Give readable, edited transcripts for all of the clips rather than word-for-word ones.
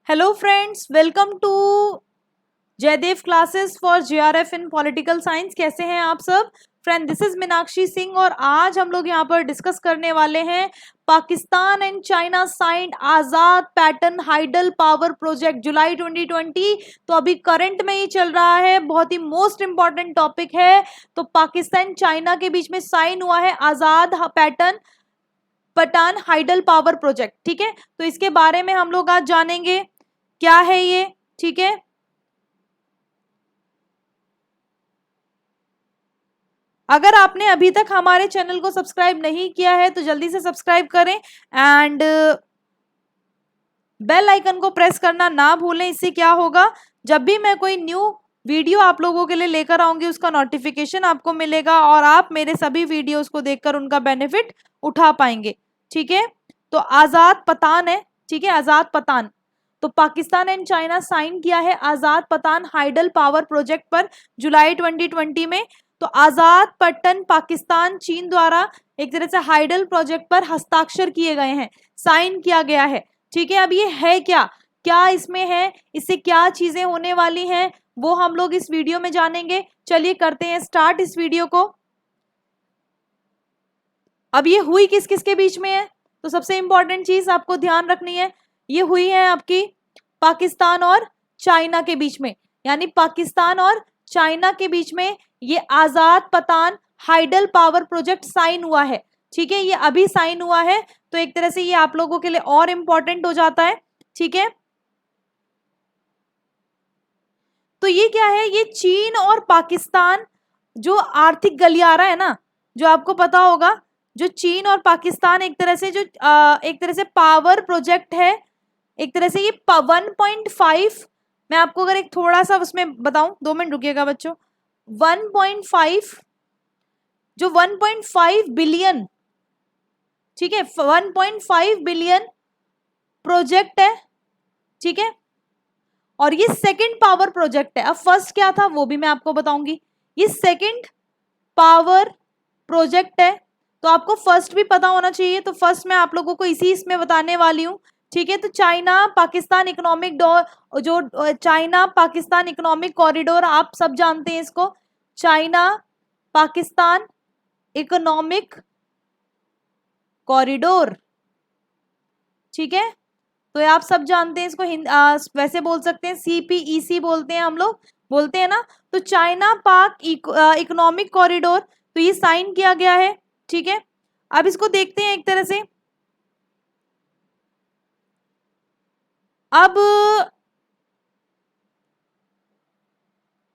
Hello friends, welcome to Jaydev classes for JRF in political science. कैसे हैं आप सब friend? This is Meenakshi Singh और आज हम लोग यहाँ पर डिस्कस करने वाले हैं Pakistan and China signed Azad Pattan hydel power project July 2020। तो अभी करंट में ही चल रहा है, बहुत ही मोस्ट इंपॉर्टेंट टॉपिक है। तो पाकिस्तान चाइना के बीच में साइन हुआ है आजाद पैटर्न हाइडल पावर प्रोजेक्ट। ठीक है, तो इसके बारे में हम लोग आज जानेंगे क्या है ये। ठीक है, अगर आपने अभी तक हमारे चैनल को सब्सक्राइब नहीं किया है तो जल्दी से सब्सक्राइब करें एंड बेल आइकन को प्रेस करना ना भूलें। इससे क्या होगा, जब भी मैं कोई न्यू वीडियो आप लोगों के लिए लेकर आऊंगी उसका नोटिफिकेशन आपको मिलेगा और आप मेरे सभी वीडियोस को देखकर उनका बेनिफिट उठा पाएंगे। ठीक है, तो आजाद पतान है। ठीक है, आजाद पतान। तो पाकिस्तान एंड चाइना साइन किया है आजाद पतान हाइडल पावर प्रोजेक्ट पर जुलाई 2020 में। तो आजाद पट्टन पाकिस्तान चीन द्वारा एक तरह से हाइडल प्रोजेक्ट पर हस्ताक्षर किए गए हैं, साइन किया गया है। ठीक है, अब ये है क्या क्या इसमें है, इससे क्या चीजें होने वाली हैं वो हम लोग इस वीडियो में जानेंगे। चलिए करते हैं स्टार्ट इस वीडियो को। अब ये हुई किस किस के बीच में है, तो सबसे इंपॉर्टेंट चीज आपको ध्यान रखनी है, ये हुई है आपकी पाकिस्तान और चाइना के बीच में, यानी पाकिस्तान और चाइना के बीच में ये आजाद Pattan hydel power project sign हुआ है। ठीक है, ये अभी साइन हुआ है, तो एक तरह से ये आप लोगों के लिए और इंपॉर्टेंट हो जाता है। ठीक है, तो ये क्या है, ये चीन और पाकिस्तान जो आर्थिक गलियारा है ना, जो आपको पता होगा, जो चीन और पाकिस्तान एक तरह से जो एक तरह से पावर प्रोजेक्ट है, एक तरह से ये 1.5, मैं आपको अगर एक थोड़ा सा उसमें बताऊं, 2 मिनट रुकिएगा बच्चों। 1.5 जो 1.5 बिलियन, ठीक है, 1.5 बिलियन प्रोजेक्ट है। ठीक है, और ये सेकंड पावर प्रोजेक्ट है। अब फर्स्ट क्या था वो भी मैं आपको बताऊंगी, ये सेकंड पावर प्रोजेक्ट है, तो आपको फर्स्ट भी पता होना चाहिए। तो फर्स्ट मैं आप लोगों को इसी इसमें बताने वाली हूँ। ठीक है, तो चाइना पाकिस्तान इकोनॉमिक जो चाइना पाकिस्तान इकोनॉमिक कॉरिडोर, आप सब जानते हैं इसको, चाइना पाकिस्तान इकोनॉमिक कॉरिडोर। ठीक है, तो ये आप सब जानते हैं इसको, वैसे बोल सकते हैं CPEC बोलते हैं, हम लोग बोलते हैं ना। तो चाइना पाक इकोनॉमिक कॉरिडोर, तो ये साइन किया गया है। ठीक है, अब इसको देखते हैं एक तरह से। अब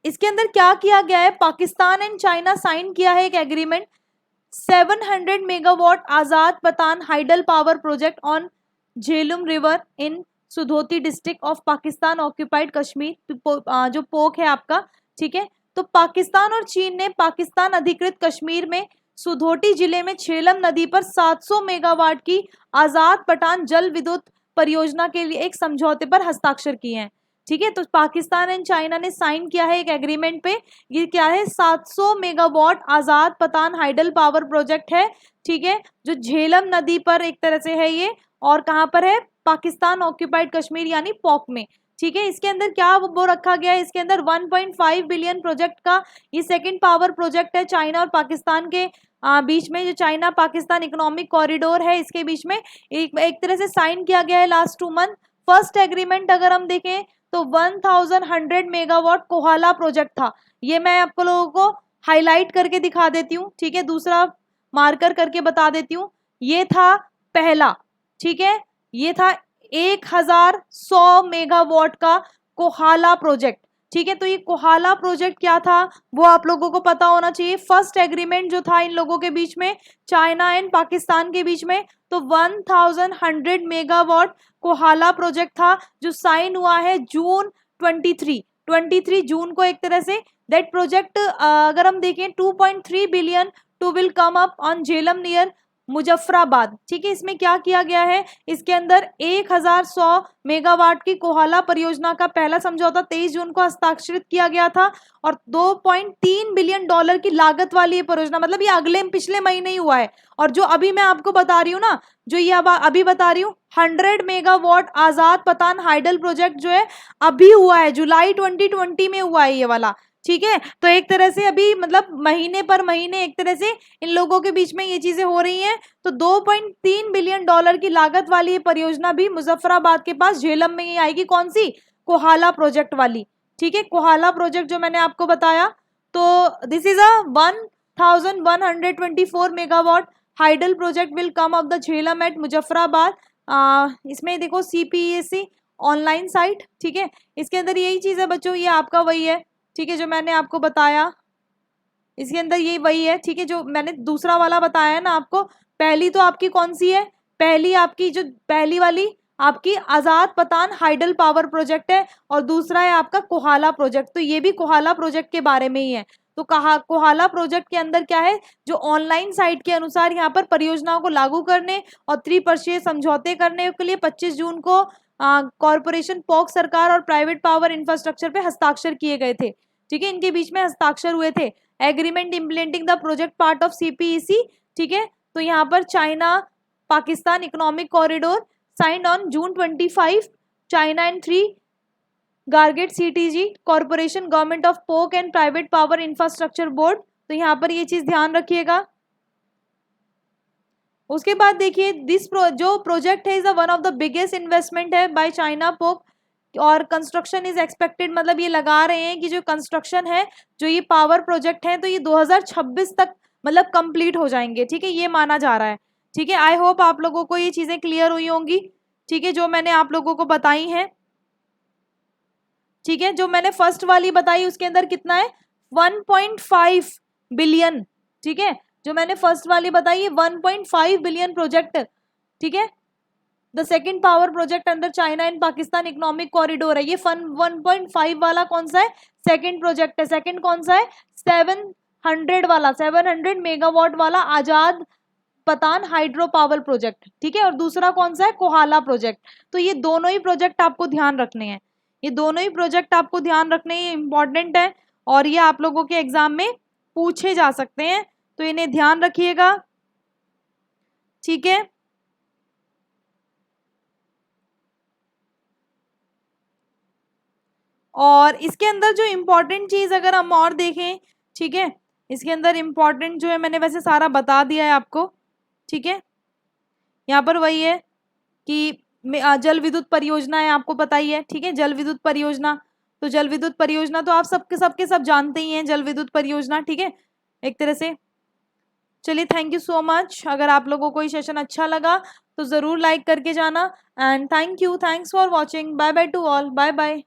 इसके अंदर क्या किया गया है, पाकिस्तान एंड चाइना साइन किया है एक agreement, 700 megawatt Azad Pattan hydel power project on Jhelum river in Sudhnoti district of Pakistan occupied Kashmir, जो पोक है आपका। ठीक है, तो पाकिस्तान और चीन ने पाकिस्तान अधिकृत कश्मीर में सुधोटी जिले में झेलम नदी पर 700 मेगावाट की आजाद पठान जल विद्युत परियोजना के लिए एक समझौते पर हस्ताक्षर किए हैं। ठीक है, तो पाकिस्तान एंड चाइना ने साइन किया है एक एग्रीमेंट पे, ये क्या है, 700 megawatt Azad Pattan hydel power project है। ठीक है, जो झेलम नदी पर एक तरह से है ये, और कहाँ पर है, पाकिस्तान ऑक्यूपाइड कश्मीर यानी पॉक में। ठीक है, इसके अंदर क्या वो रखा गया है, इसके अंदर 1.5 बिलियन प्रोजेक्ट का ये सेकंड पावर प्रोजेक्ट है चाइना और पाकिस्तान के बीच में, जो चाइना पाकिस्तान इकोनॉमिक कॉरिडोर है, इसके बीच में एक तरह से साइन किया गया है लास्ट 2 मंथ। फर्स्ट एग्रीमेंट अगर हम देखें तो 1100 मेगावाट कोहाला प्रोजेक्ट था, ये मैं आपको लोगों को हाईलाइट करके दिखा देती हूँ। ठीक है, दूसरा मार्कर करके बता देती हूँ, ये था पहला। ठीक है, ये था 1100 मेगावाट का कोहाला प्रोजेक्ट। ठीक है, तो ये कोहाला प्रोजेक्ट क्या था वो आप लोगों को पता होना चाहिए। फर्स्ट एग्रीमेंट जो था इन लोगों के बीच में, चाइना एंड पाकिस्तान के बीच में, तो 1100 मेगावाट कोहाला प्रोजेक्ट था, जो साइन हुआ है जून 23 जून को एक तरह से। दैट प्रोजेक्ट अगर हम देखें 2.3 billion to will come up on Jhelum near Muzaffarabad, ठीक है। इसमें क्या किया गया है, इसके अंदर 1100 मेगावाट की कोहाला परियोजना का पहला समझौता 23 जून को हस्ताक्षरित किया गया था और 2.3 बिलियन डॉलर की लागत वाली ये परियोजना, मतलब ये पिछले महीने ही हुआ है। और जो अभी मैं आपको बता रही हूँ ना, जो ये अभी बता रही हूँ 100 megawatt Azad Pattan hydel project जो है अभी हुआ है, जुलाई 2020 में हुआ है ये वाला, ठीक है। तो एक तरह से अभी मतलब महीने पर महीने एक तरह से इन लोगों के बीच में ये चीजें हो रही हैं। तो 2.3 बिलियन डॉलर की लागत वाली ये परियोजना भी मुजफ्फराबाद के पास झेलम में ही आएगी। कौन सी? कोहाला प्रोजेक्ट वाली, ठीक है। कोहाला प्रोजेक्ट जो मैंने आपको बताया, तो this is a 1124 megawatt hydel project will come off the Jhelum at Muzaffarabad. इसमें देखो CPESC ऑनलाइन साइट, ठीक है। इसके अंदर यही चीज है बच्चों, ये आपका वही है, ठीक है, जो मैंने आपको बताया इसके अंदर ये वही है, ठीक है, जो मैंने दूसरा वाला बताया है ना आपको। पहली तो आपकी कौन सी है, पहली आपकी जो पहली वाली आपकी आजाद पतान हाइडल पावर प्रोजेक्ट है और दूसरा है आपका कोहाला प्रोजेक्ट। तो ये भी कोहाला प्रोजेक्ट के बारे में ही है। तो कोहाला प्रोजेक्ट के अंदर क्या है, जो ऑनलाइन साइट के अनुसार यहाँ पर परियोजनाओं को लागू करने और त्रिपक्षीय समझौते करने के लिए 25 जून को कॉरपोरेशन पॉक सरकार और प्राइवेट पावर इंफ्रास्ट्रक्चर पे हस्ताक्षर किए गए थे, ठीक है। इनके बीच में हस्ताक्षर हुए थे। Agreement implementing the project part of CPEC, ठीक है। तो यहाँ पर China Pakistan economic corridor signed on June 25, China and 3 Gorges CTG corporation government of PoK and private power infrastructure board. तो यहाँ पर ये चीज ध्यान रखिएगा। उसके बाद देखिए जो प्रोजेक्ट है is one of the biggest investment है बाय चाइना पोक और कंस्ट्रक्शन इज एक्सपेक्टेड, मतलब ये लगा रहे हैं कि जो कंस्ट्रक्शन है, जो ये पावर प्रोजेक्ट है, तो ये 2026 तक मतलब कंप्लीट हो जाएंगे, ठीक है, ये माना जा रहा है, ठीक है। आई होप आप लोगों को ये चीजें क्लियर हुई होंगी, ठीक है, जो मैंने आप लोगों को बताई हैं, ठीक है। जो मैंने फर्स्ट वाली बताई उसके अंदर कितना है, 1.5 बिलियन, ठीक है। जो मैंने फर्स्ट वाली बताई है 1.5 बिलियन प्रोजेक्ट, ठीक है। The second power project under China and Pakistan economic corridor है। ये 1.5 वाला कौन सा है, सेकेंड प्रोजेक्ट है। सेकेंड कौन सा है, 700 वाला, 700 मेगावाट वाला आजाद पतान हाइड्रो पावर प्रोजेक्ट, ठीक है। और दूसरा कौन सा है, कोहाला प्रोजेक्ट। तो ये दोनों ही प्रोजेक्ट आपको ध्यान रखने हैं, ये दोनों ही प्रोजेक्ट आपको ध्यान रखने इंपॉर्टेंट है और ये आप लोगों के एग्जाम में पूछे जा सकते हैं, तो इन्हें ध्यान रखिएगा, ठीक है। और इसके अंदर जो इम्पोर्टेंट चीज अगर हम और देखें, ठीक है, इसके अंदर इम्पोर्टेंट जो है मैंने वैसे सारा बता दिया है आपको, ठीक है। यहाँ पर वही है कि जल विद्युत परियोजना है, आपको पता ही है, ठीक है, जल विद्युत परियोजना। तो जल विद्युत परियोजना तो आप सबके सब जानते ही हैं, जल विद्युत परियोजना, ठीक है, एक तरह से। चलिए, थैंक यू सो मच। अगर आप लोगों को ये सेशन अच्छा लगा तो ज़रूर लाइक करके जाना and thank you, thanks for watching, bye bye to all, bye bye.